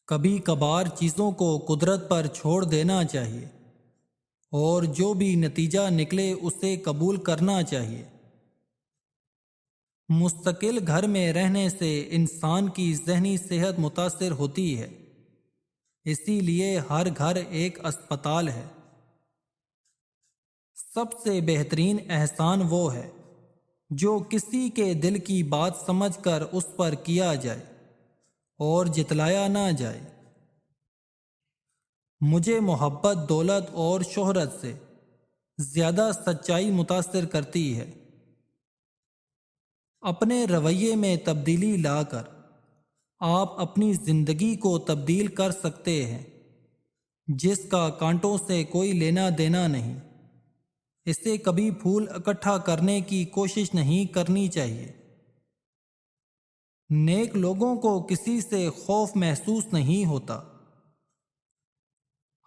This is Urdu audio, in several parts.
کبھی کبھار چیزوں کو قدرت پر چھوڑ دینا چاہیے اور جو بھی نتیجہ نکلے اسے قبول کرنا چاہیے۔ مستقل گھر میں رہنے سے انسان کی ذہنی صحت متاثر ہوتی ہے، اسی لیے ہر گھر ایک اسپتال ہے۔ سب سے بہترین احسان وہ ہے جو کسی کے دل کی بات سمجھ کر اس پر کیا جائے اور جتلایا نہ جائے۔ مجھے محبت، دولت اور شہرت سے زیادہ سچائی متاثر کرتی ہے۔ اپنے رویے میں تبدیلی لا کر آپ اپنی زندگی کو تبدیل کر سکتے ہیں، جس کا کانٹوں سے کوئی لینا دینا نہیں۔ اسے کبھی پھول اکٹھا کرنے کی کوشش نہیں کرنی چاہیے۔ نیک لوگوں کو کسی سے خوف محسوس نہیں ہوتا۔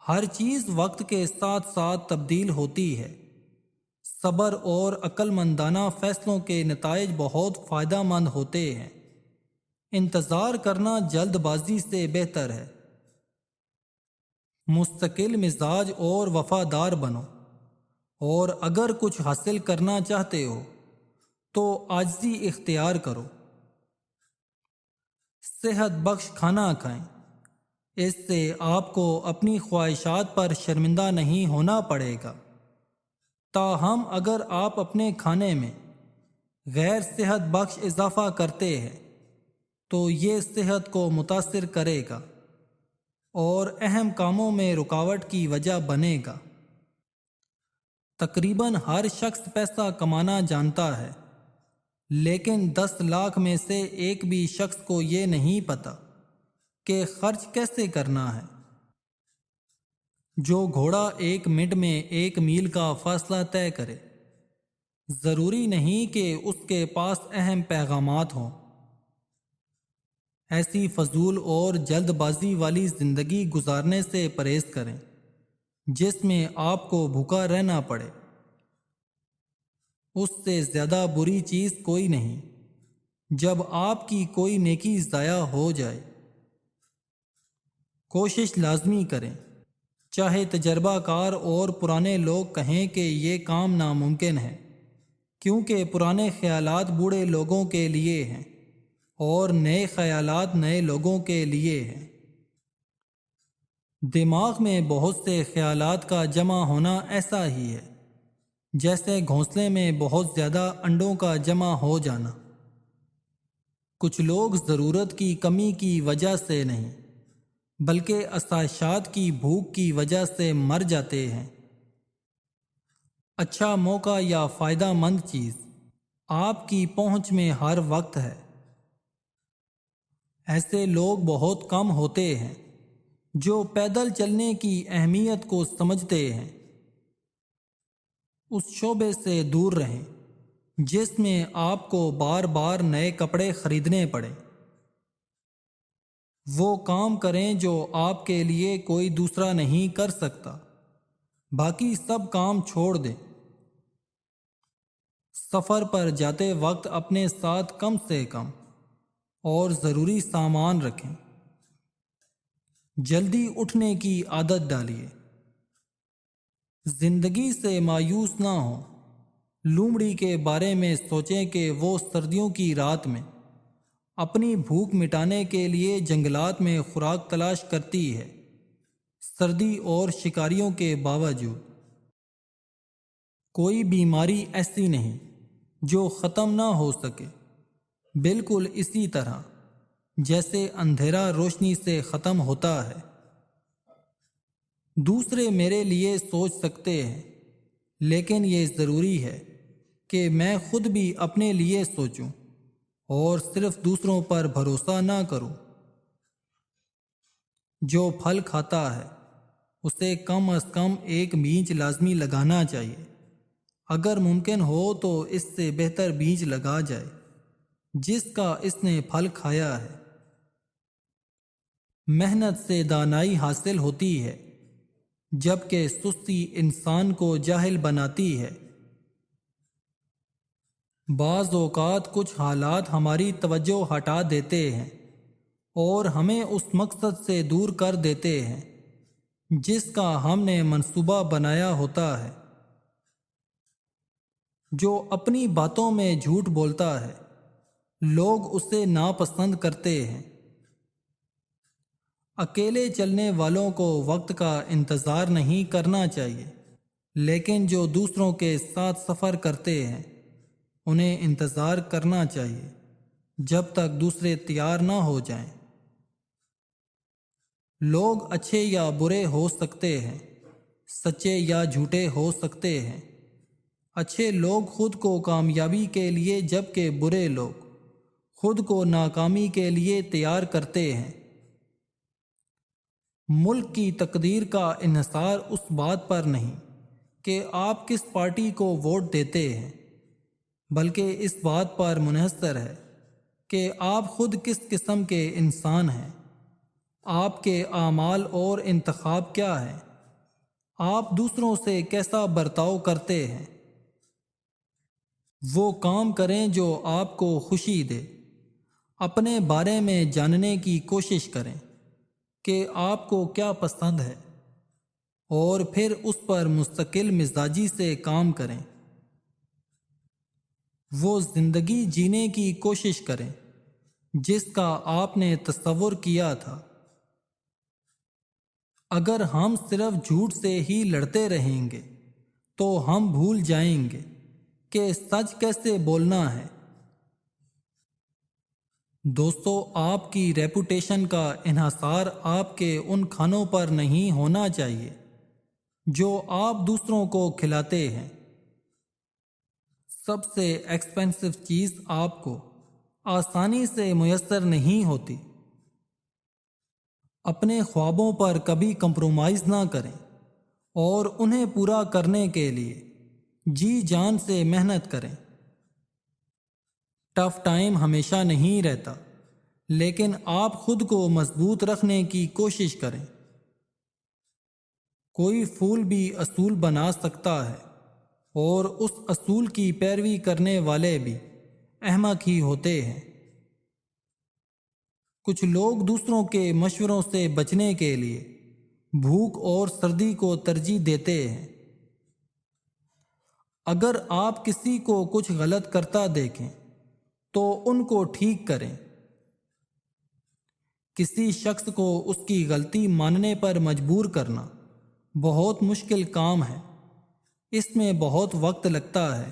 ہر چیز وقت کے ساتھ ساتھ تبدیل ہوتی ہے۔ صبر اور عقل مندانہ فیصلوں کے نتائج بہت فائدہ مند ہوتے ہیں۔ انتظار کرنا جلد بازی سے بہتر ہے۔ مستقل مزاج اور وفادار بنو، اور اگر کچھ حاصل کرنا چاہتے ہو تو عاجزی اختیار کرو۔ صحت بخش کھانا کھائیں، اس سے آپ کو اپنی خواہشات پر شرمندہ نہیں ہونا پڑے گا۔ تاہم اگر آپ اپنے کھانے میں غیر صحت بخش اضافہ کرتے ہیں تو یہ صحت کو متاثر کرے گا اور اہم کاموں میں رکاوٹ کی وجہ بنے گا۔ تقریباً ہر شخص پیسہ کمانا جانتا ہے، لیکن 10 لاکھ میں سے ایک بھی شخص کو یہ نہیں پتا کہ خرچ کیسے کرنا ہے۔ جو گھوڑا 1 منٹ میں 1 میل کا فاصلہ طے کرے، ضروری نہیں کہ اس کے پاس اہم پیغامات ہوں۔ ایسی فضول اور جلد بازی والی زندگی گزارنے سے پرہیز کریں جس میں آپ کو بھوکا رہنا پڑے۔ اس سے زیادہ بری چیز کوئی نہیں جب آپ کی کوئی نیکی ضائع ہو جائے۔ کوشش لازمی کریں، چاہے تجربہ کار اور پرانے لوگ کہیں کہ یہ کام ناممکن ہے، کیونکہ پرانے خیالات بوڑھے لوگوں کے لیے ہیں اور نئے خیالات نئے لوگوں کے لیے ہیں۔ دماغ میں بہت سے خیالات کا جمع ہونا ایسا ہی ہے جیسے گھونسلے میں بہت زیادہ انڈوں کا جمع ہو جانا۔ کچھ لوگ ضرورت کی کمی کی وجہ سے نہیں بلکہ آسائشات کی بھوک کی وجہ سے مر جاتے ہیں۔ اچھا موقع یا فائدہ مند چیز آپ کی پہنچ میں ہر وقت ہے۔ ایسے لوگ بہت کم ہوتے ہیں جو پیدل چلنے کی اہمیت کو سمجھتے ہیں۔ اس شعبے سے دور رہیں جس میں آپ کو بار بار نئے کپڑے خریدنے پڑیں۔ وہ کام کریں جو آپ کے لیے کوئی دوسرا نہیں کر سکتا، باقی سب کام چھوڑ دیں۔ سفر پر جاتے وقت اپنے ساتھ کم سے کم اور ضروری سامان رکھیں۔ جلدی اٹھنے کی عادت ڈالیے۔ زندگی سے مایوس نہ ہوں۔ لومڑی کے بارے میں سوچیں کہ وہ سردیوں کی رات میں اپنی بھوک مٹانے کے لیے جنگلات میں خوراک تلاش کرتی ہے، سردی اور شکاریوں کے باوجود۔ کوئی بیماری ایسی نہیں جو ختم نہ ہو سکے، بالکل اسی طرح جیسے اندھیرا روشنی سے ختم ہوتا ہے۔ دوسرے میرے لیے سوچ سکتے ہیں، لیکن یہ ضروری ہے کہ میں خود بھی اپنے لیے سوچوں اور صرف دوسروں پر بھروسہ نہ کروں۔ جو پھل کھاتا ہے اسے کم از کم 1 بیج لازمی لگانا چاہیے۔ اگر ممکن ہو تو اس سے بہتر بیج لگا جائے جس کا اس نے پھل کھایا ہے۔ محنت سے دانائی حاصل ہوتی ہے، جبکہ سستی انسان کو جاہل بناتی ہے۔ بعض اوقات کچھ حالات ہماری توجہ ہٹا دیتے ہیں اور ہمیں اس مقصد سے دور کر دیتے ہیں جس کا ہم نے منصوبہ بنایا ہوتا ہے۔ جو اپنی باتوں میں جھوٹ بولتا ہے لوگ اسے ناپسند کرتے ہیں۔ اکیلے چلنے والوں کو وقت کا انتظار نہیں کرنا چاہیے، لیکن جو دوسروں کے ساتھ سفر کرتے ہیں انہیں انتظار کرنا چاہیے جب تک دوسرے تیار نہ ہو جائیں۔ لوگ اچھے یا برے ہو سکتے ہیں، سچے یا جھوٹے ہو سکتے ہیں۔ اچھے لوگ خود کو کامیابی کے لیے جبکہ برے لوگ خود کو ناکامی کے لیے تیار کرتے ہیں۔ ملک کی تقدیر کا انحصار اس بات پر نہیں کہ آپ کس پارٹی کو ووٹ دیتے ہیں، بلکہ اس بات پر منحصر ہے کہ آپ خود کس قسم کے انسان ہیں۔ آپ کے اعمال اور انتخاب کیا ہیں؟ آپ دوسروں سے کیسا برتاؤ کرتے ہیں؟ وہ کام کریں جو آپ کو خوشی دے۔ اپنے بارے میں جاننے کی کوشش کریں کہ آپ کو کیا پسند ہے اور پھر اس پر مستقل مزاجی سے کام کریں۔ وہ زندگی جینے کی کوشش کریں جس کا آپ نے تصور کیا تھا۔ اگر ہم صرف جھوٹ سے ہی لڑتے رہیں گے تو ہم بھول جائیں گے کہ سچ کیسے بولنا ہے۔ دوستو، آپ کی ریپوٹیشن کا انحصار آپ کے ان کھانوں پر نہیں ہونا چاہیے جو آپ دوسروں کو کھلاتے ہیں۔ سب سے ایکسپینسو چیز آپ کو آسانی سے میسر نہیں ہوتی۔ اپنے خوابوں پر کبھی کمپرومائز نہ کریں اور انہیں پورا کرنے کے لیے جی جان سے محنت کریں۔ ٹف ٹائم ہمیشہ نہیں رہتا، لیکن آپ خود کو مضبوط رکھنے کی کوشش کریں۔ کوئی پھول بھی اصول بنا سکتا ہے اور اس اصول کی پیروی کرنے والے بھی احمق ہی ہوتے ہیں۔ کچھ لوگ دوسروں کے مشوروں سے بچنے کے لیے بھوک اور سردی کو ترجیح دیتے ہیں۔ اگر آپ کسی کو کچھ غلط کرتا دیکھیں تو ان کو ٹھیک کریں۔ کسی شخص کو اس کی غلطی ماننے پر مجبور کرنا بہت مشکل کام ہے۔ اس میں بہت وقت لگتا ہے۔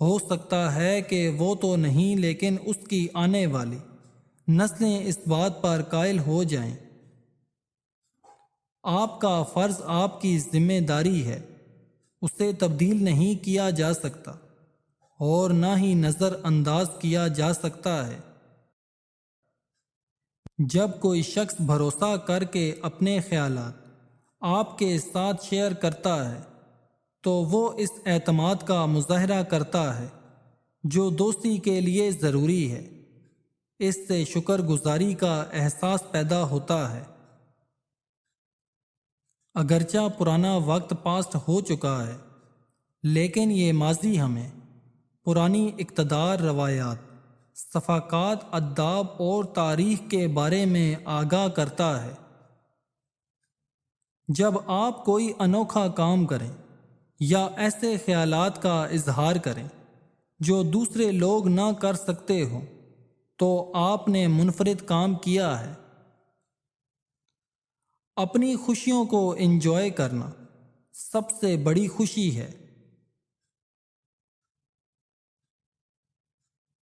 ہو سکتا ہے کہ وہ تو نہیں، لیکن اس کی آنے والی نسلیں اس بات پر قائل ہو جائیں۔ آپ کا فرض، آپ کی ذمہ داری ہے، اسے تبدیل نہیں کیا جا سکتا اور نہ ہی نظر انداز کیا جا سکتا ہے۔ جب کوئی شخص بھروسہ کر کے اپنے خیالات آپ کے ساتھ شیئر کرتا ہے تو وہ اس اعتماد کا مظاہرہ کرتا ہے جو دوستی کے لیے ضروری ہے۔ اس سے شکر گزاری کا احساس پیدا ہوتا ہے۔ اگرچہ پرانا وقت پاسٹ ہو چکا ہے، لیکن یہ ماضی ہمیں پرانی اقتدار، روایات، ثقافت، آداب اور تاریخ کے بارے میں آگاہ کرتا ہے۔ جب آپ کوئی انوکھا کام کریں یا ایسے خیالات کا اظہار کریں جو دوسرے لوگ نہ کر سکتے ہوں تو آپ نے منفرد کام کیا ہے۔ اپنی خوشیوں کو انجوائے کرنا سب سے بڑی خوشی ہے۔